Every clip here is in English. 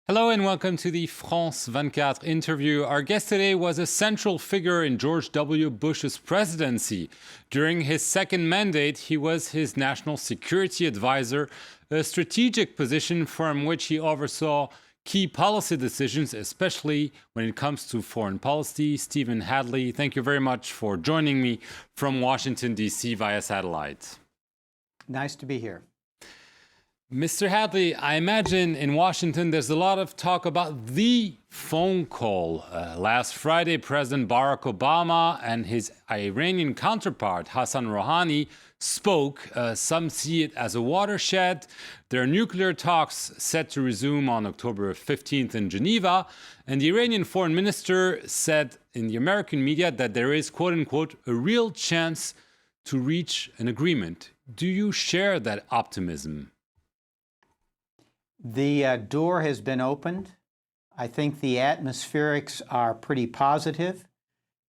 Hello and welcome to the France 24 interview. Our guest today was a central figure in George W. Bush's presidency. During his second mandate, he was his national security advisor, a strategic position from which he oversaw key policy decisions, especially when it comes to foreign policy. Stephen Hadley, thank you very much for joining me from Washington, D.C. via satellite. Nice to be here. Mr. Hadley, I imagine in Washington there's a lot of talk about the phone call. Last Friday, President Barack Obama and his Iranian counterpart, Hassan Rohani, spoke. Some see it as a watershed. There are nuclear talks set to resume on October 15th in Geneva. And the Iranian foreign minister said in the American media that there is, quote unquote, a real chance to reach an agreement. Do you share that optimism? The door has been opened. I think the atmospherics are pretty positive.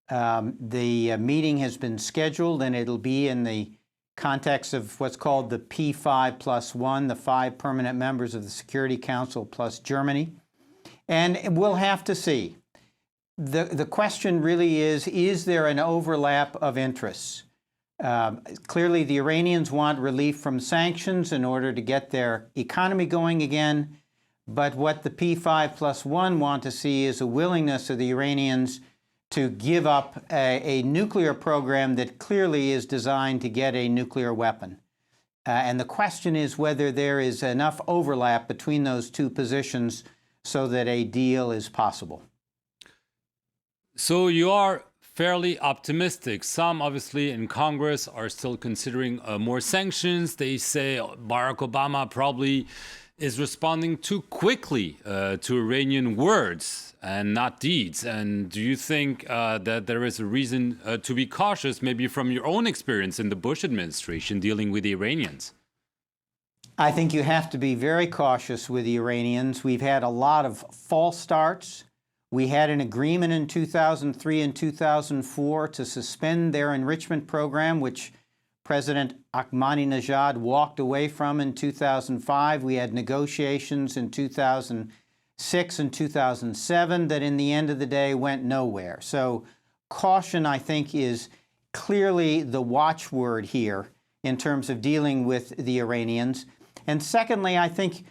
The meeting has been scheduled, and it'll be in the context of what's called the P5+1, the 5 permanent members of the Security Council plus Germany. And we'll have to see. The question really is there an overlap of interests? Clearly, the Iranians want relief from sanctions in order to get their economy going again. But what the P5+1 want to see is a willingness of the Iranians to give up a nuclear program that clearly is designed to get a nuclear weapon. And the question is whether there is enough overlap between those two positions so that a deal is possible. So you are fairly optimistic. Some, obviously, in Congress are still considering more sanctions. They say Barack Obama probably is responding too quickly to Iranian words and not deeds. And do you think that there is a reason to be cautious, maybe from your own experience in the Bush administration dealing with the Iranians? I think you have to be very cautious with the Iranians. We've had a lot of false starts. We had an agreement in 2003 and 2004 to suspend their enrichment program, which President Ahmadinejad walked away from in 2005. We had negotiations in 2006 and 2007 that in the end of the day went nowhere. So caution, I think, is clearly the watchword here in terms of dealing with the Iranians. And secondly, I think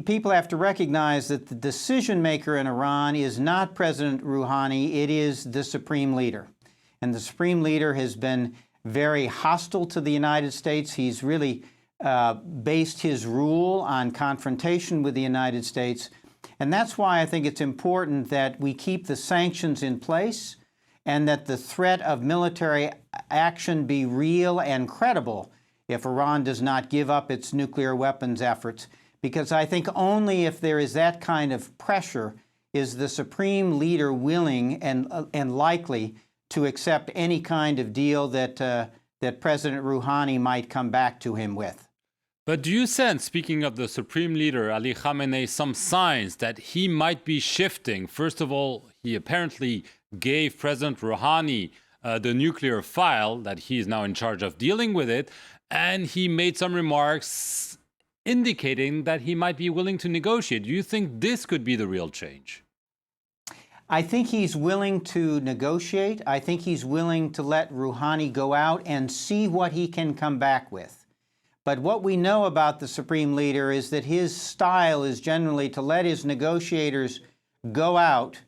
people have to recognize that the decision maker in Iran is not President Rouhani, it is the supreme leader. And the supreme leader has been very hostile to the United States. He's really based his rule on confrontation with the United States. And that's why I think it's important that we keep the sanctions in place and that the threat of military action be real and credible if Iran does not give up its nuclear weapons efforts. Because I think only if there is that kind of pressure is the supreme leader willing and likely to accept any kind of deal that President Rouhani might come back to him with. But do you sense, speaking of the supreme leader, Ali Khamenei, some signs that he might be shifting? First of all, he apparently gave President Rouhani the nuclear file, that he is now in charge of dealing with it, and he made some remarks indicating that he might be willing to negotiate. Do you think this could be the real change? I think he's willing to negotiate. I think he's willing to let Rouhani go out and see what he can come back with. But what we know about the supreme leader is that his style is generally to let his negotiators go out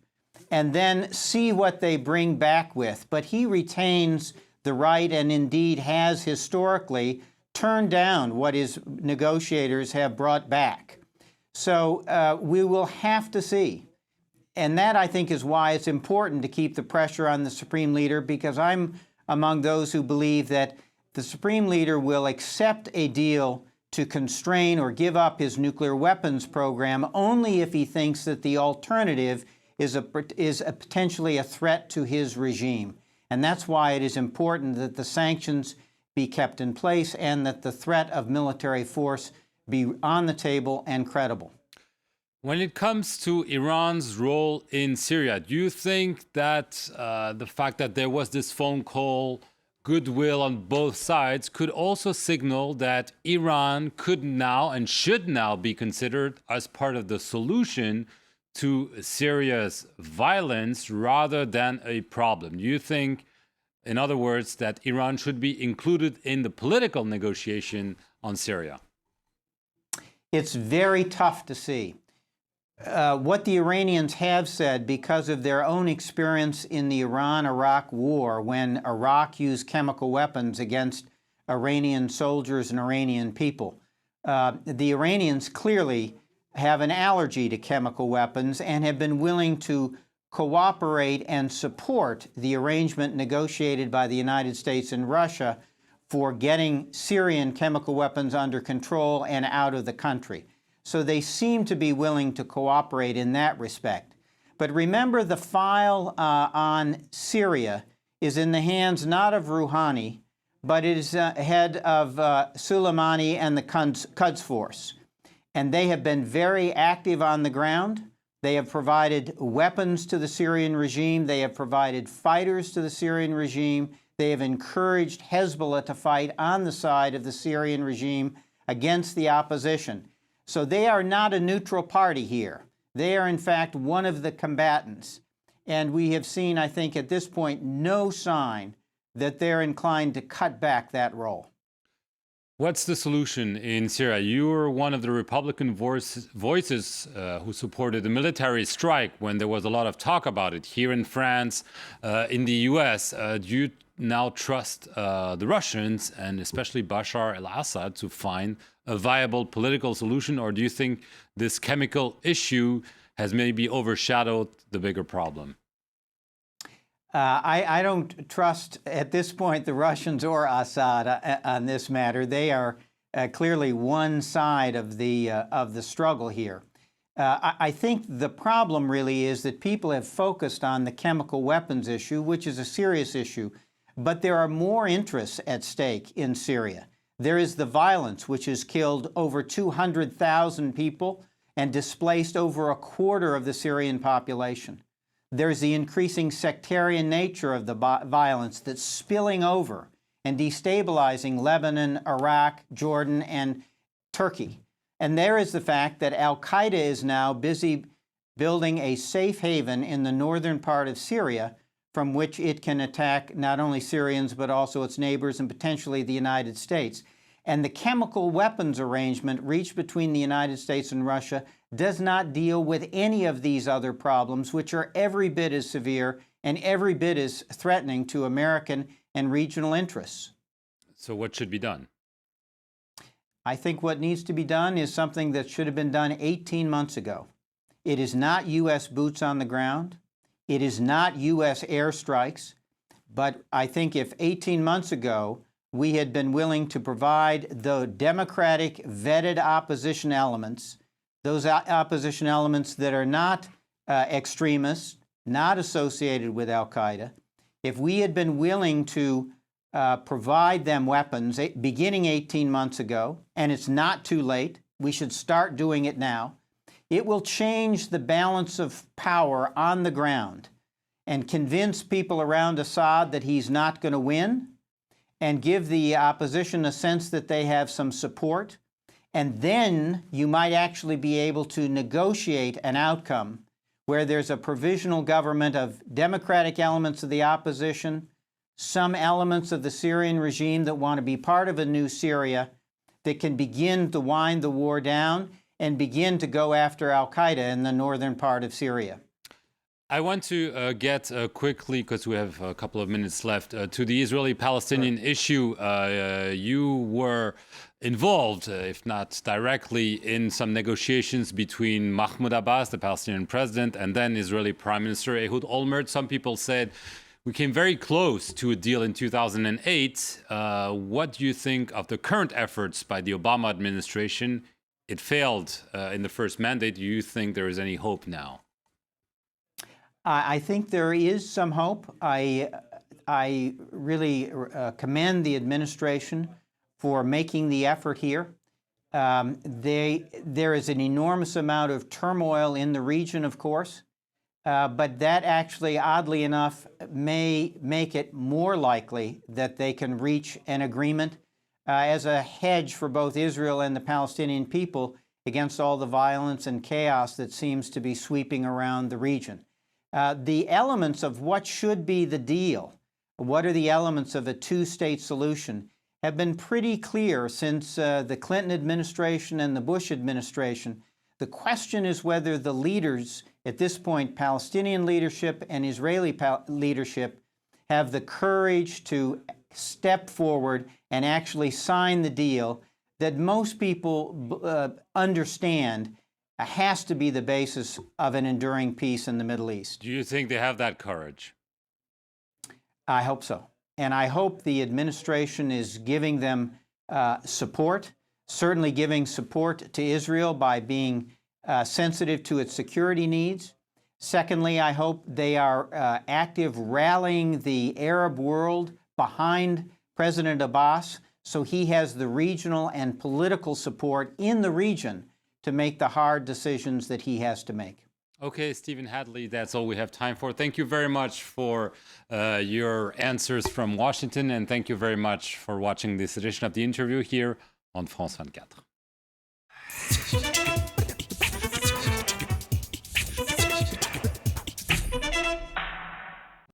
and then see what they bring back with. But he retains the right, and indeed has historically, turned down what his negotiators have brought back. So we will have to see. And that, I think, is why it's important to keep the pressure on the supreme leader, because I'm among those who believe that the supreme leader will accept a deal to constrain or give up his nuclear weapons program only if he thinks that the alternative is potentially a threat to his regime. And that's why it is important that the sanctions be kept in place and that the threat of military force be on the table and credible. When it comes to Iran's role in Syria, do you think that the fact that there was this phone call goodwill on both sides could also signal that Iran could now and should now be considered as part of the solution to Syria's violence rather than a problem. Do you think, in other words, that Iran should be included in the political negotiation on Syria? It's very tough to see. What the Iranians have said, because of their own experience in the Iran-Iraq war, when Iraq used chemical weapons against Iranian soldiers and Iranian people, the Iranians clearly have an allergy to chemical weapons and have been willing to cooperate and support the arrangement negotiated by the United States and Russia for getting Syrian chemical weapons under control and out of the country. So they seem to be willing to cooperate in that respect. But remember, the file on Syria is in the hands not of Rouhani, but it is head of Soleimani and the Quds Force. And they have been very active on the ground. They have provided weapons to the Syrian regime. They have provided fighters to the Syrian regime. They have encouraged Hezbollah to fight on the side of the Syrian regime against the opposition. So they are not a neutral party here. They are, in fact, one of the combatants. And we have seen, I think, at this point, no sign that they're inclined to cut back that role. What's the solution in Syria? You were one of the Republican voices who supported the military strike when there was a lot of talk about it here in France, in the US. Do you now trust the Russians and especially Bashar al-Assad to find a viable political solution, or do you think this chemical issue has maybe overshadowed the bigger problem? I don't trust at this point the Russians or Assad on this matter. They are clearly one side of the struggle here. I think the problem really is that people have focused on the chemical weapons issue, which is a serious issue, but there are more interests at stake in Syria. There is the violence, which has killed over 200,000 people and displaced over a quarter of the Syrian population. There's the increasing sectarian nature of the violence that's spilling over and destabilizing Lebanon, Iraq, Jordan, and Turkey. And there is the fact that Al-Qaeda is now busy building a safe haven in the northern part of Syria from which it can attack not only Syrians but also its neighbors and potentially the United States. And the chemical weapons arrangement reached between the United States and Russia does not deal with any of these other problems, which are every bit as severe and every bit as threatening to American and regional interests. So what should be done? I think what needs to be done is something that should have been done 18 months ago. It is not U.S. boots on the ground. It is not U.S. airstrikes. But I think if 18 months ago we had been willing to provide the democratic vetted opposition elements, those opposition elements that are not extremists, not associated with Al-Qaeda, if we had been willing to provide them weapons beginning 18 months ago, and it's not too late, we should start doing it now, it will change the balance of power on the ground and convince people around Assad that he's not going to win, and give the opposition a sense that they have some support. And then you might actually be able to negotiate an outcome where there's a provisional government of democratic elements of the opposition, some elements of the Syrian regime that want to be part of a new Syria that can begin to wind the war down and begin to go after Al-Qaeda in the northern part of Syria. I want to get quickly, because we have a couple of minutes left, to the Israeli-Palestinian issue. You were involved, if not directly, in some negotiations between Mahmoud Abbas, the Palestinian president, and then Israeli Prime Minister Ehud Olmert. Some people said we came very close to a deal in 2008. What do you think of the current efforts by the Obama administration? It failed in the first mandate. Do you think there is any hope now? I think there is some hope. I really commend the administration for making the effort here. There is an enormous amount of turmoil in the region, of course. but that actually, oddly enough, may make it more likely that they can reach an agreement as a hedge for both Israel and the Palestinian people against all the violence and chaos that seems to be sweeping around the region. The elements of what should be the deal, what are the elements of a two-state solution, have been pretty clear since the Clinton administration and the Bush administration. The question is whether the leaders, at this point, Palestinian leadership and Israeli leadership, have the courage to step forward and actually sign the deal that most people understand has to be the basis of an enduring peace in the Middle East. Do you think they have that courage? I hope so. And I hope the administration is giving them support, certainly giving support to Israel by being sensitive to its security needs. Secondly, I hope they are active rallying the Arab world behind President Abbas so he has the regional and political support in the region to make the hard decisions that he has to make. Okay, Stephen Hadley, that's all we have time for. Thank you very much for your answers from Washington, and thank you very much for watching this edition of The Interview here on France 24.